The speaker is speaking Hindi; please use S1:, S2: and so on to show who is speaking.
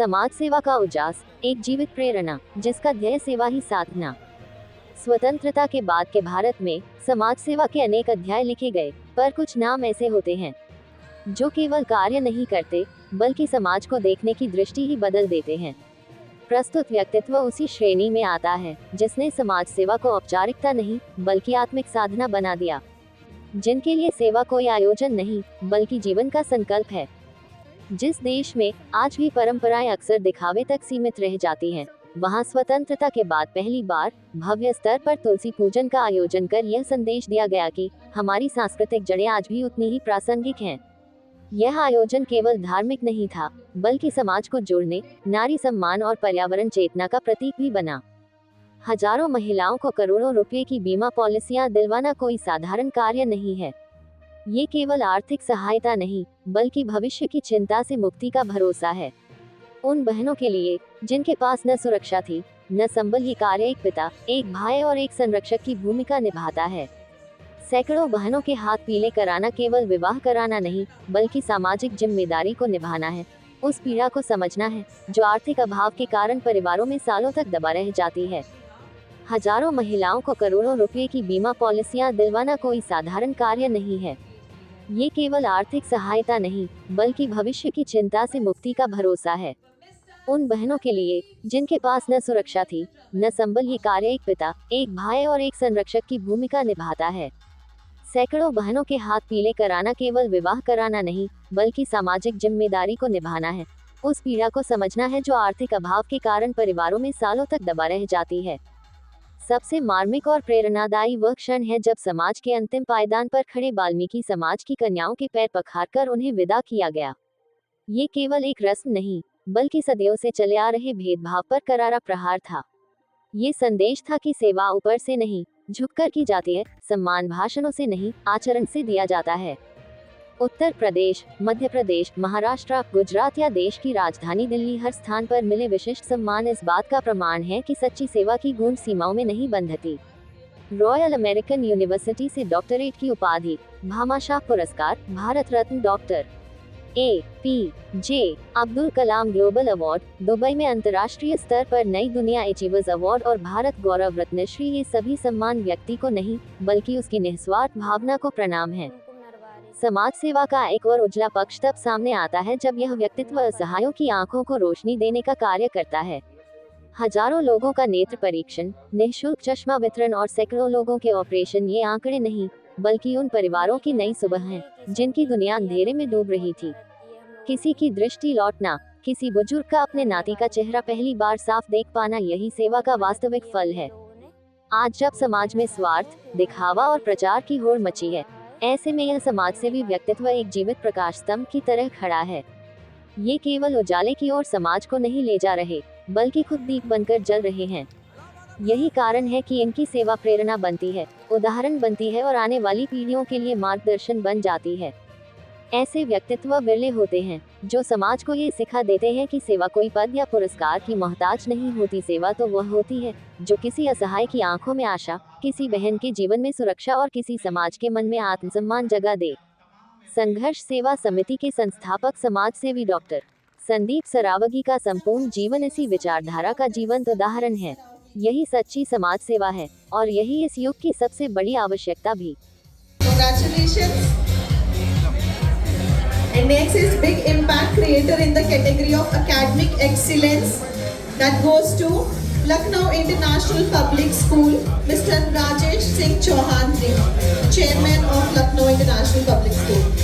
S1: समाज सेवा का उजास, एक जीवित प्रेरणा जिसका ध्येय सेवा ही साधना। स्वतंत्रता के बाद के भारत में समाज सेवा के अनेक अध्याय लिखे गए, पर कुछ नाम ऐसे होते हैं जो केवल कार्य नहीं करते बल्कि समाज को देखने की दृष्टि ही बदल देते हैं। प्रस्तुत व्यक्तित्व उसी श्रेणी में आता है जिसने समाज सेवा को औपचारिकता नहीं बल्कि आत्मिक साधना बना दिया, जिनके लिए सेवा कोई आयोजन नहीं बल्कि जीवन का संकल्प है। जिस देश में आज भी परंपराएं अक्सर दिखावे तक सीमित रह जाती हैं, वहां स्वतंत्रता के बाद पहली बार भव्य स्तर पर तुलसी पूजन का आयोजन कर यह संदेश दिया गया कि हमारी सांस्कृतिक जड़ें आज भी उतनी ही प्रासंगिक हैं। यह आयोजन केवल धार्मिक नहीं था बल्कि समाज को जोड़ने, नारी सम्मान और पर्यावरण चेतना का प्रतीक भी बना। हजारों महिलाओं को करोड़ों रुपए की बीमा पॉलिसियां दिलवाना कोई साधारण कार्य नहीं है। ये केवल आर्थिक सहायता नहीं बल्कि भविष्य की चिंता से मुक्ति का भरोसा है। उन बहनों के लिए जिनके पास न सुरक्षा थी न संबल, ये कार्य एक पिता, एक भाई और एक संरक्षक की भूमिका निभाता है। सैकड़ों बहनों के हाथ पीले कराना केवल विवाह कराना नहीं बल्कि सामाजिक जिम्मेदारी को निभाना है, उस पीड़ा को समझना है जो आर्थिक अभाव के कारण परिवारों में सालों तक दबा रह जाती है। हजारों महिलाओं को करोड़ों रुपए की बीमा पॉलिसियां दिलवाना कोई साधारण कार्य नहीं है। ये केवल आर्थिक सहायता नहीं बल्कि भविष्य की चिंता से मुक्ति का भरोसा है। उन बहनों के लिए जिनके पास न सुरक्षा थी न संबल, ये कार्य एक पिता, एक भाई और एक संरक्षक की भूमिका निभाता है। सैकड़ों बहनों के हाथ पीले कराना केवल विवाह कराना नहीं बल्कि सामाजिक जिम्मेदारी को निभाना है, उस पीड़ा को समझना है जो आर्थिक अभाव के कारण परिवारों में सालों तक दबा रह जाती है। सबसे मार्मिक और प्रेरणादायी वह क्षण है जब समाज के अंतिम पायदान पर खड़े वाल्मीकि समाज की कन्याओं के पैर पखारकर उन्हें विदा किया गया। ये केवल एक रस्म नहीं बल्कि सदियों से चले आ रहे भेदभाव पर करारा प्रहार था। ये संदेश था कि सेवा ऊपर से नहीं झुककर की जाती है, सम्मान भाषणों से नहीं आचरण से दिया जाता है। उत्तर प्रदेश, मध्य प्रदेश, महाराष्ट्र, गुजरात या देश की राजधानी दिल्ली, हर स्थान पर मिले विशिष्ट सम्मान इस बात का प्रमाण है कि सच्ची सेवा की गूंज सीमाओं में नहीं बंधती। रॉयल अमेरिकन यूनिवर्सिटी से डॉक्टरेट की उपाधि, भामाशाह पुरस्कार, Bharat Ratna doctor APJ Abdul Kalam global award, Dubai में अंतर्राष्ट्रीय स्तर पर नई दुनिया अचीवर्स अवार्ड और भारत गौरव रत्नश्री, ये सभी सम्मान व्यक्ति को नहीं बल्कि उसकी निस्वार्थ भावना को प्रणाम है। समाज सेवा का एक और उजला पक्ष तब सामने आता है जब यह व्यक्तित्व असहायों की आंखों को रोशनी देने का कार्य करता है। हजारों लोगों का नेत्र परीक्षण, निःशुल्क चश्मा वितरण और सैकड़ों लोगों के ऑपरेशन, ये आंकड़े नहीं बल्कि उन परिवारों की नई सुबह हैं जिनकी दुनिया अंधेरे में डूब रही थी। किसी की दृष्टि लौटना, किसी बुजुर्ग का अपने नाती का चेहरा पहली बार साफ देख पाना, यही सेवा का वास्तविक फल है। आज जब समाज में स्वार्थ, दिखावा और प्रचार की होड़ मची है, ऐसे में यह समाजसेवी व्यक्तित्व एक जीवित प्रकाश स्तंभ की तरह खड़ा है। ये केवल उजाले की ओर समाज को नहीं ले जा रहे बल्कि खुद दीप बनकर जल रहे हैं। यही कारण है कि इनकी सेवा प्रेरणा बनती है, उदाहरण बनती है और आने वाली पीढ़ियों के लिए मार्गदर्शन बन जाती है। ऐसे व्यक्तित्व विरले होते हैं जो समाज को ये सिखा देते हैं कि सेवा कोई पद या पुरस्कार की मोहताज नहीं होती। सेवा तो वह होती है जो किसी असहाय की आंखों में आशा, किसी बहन के जीवन में सुरक्षा और किसी समाज के मन में आत्मसम्मान जगा दे। संघर्ष सेवा समिति के संस्थापक समाज सेवी डॉक्टर संदीप सरावगी का संपूर्ण जीवन इसी विचारधारा का जीवंत उदाहरण है। यही सच्ची समाज सेवा है और यही इस युग की सबसे बड़ी आवश्यकता भी।
S2: Congratulations. And next is big impact creator in the category of academic excellence, that goes to Lucknow International Public School, Mr. Rajesh Singh Chauhan ji, Chairman of Lucknow International Public School.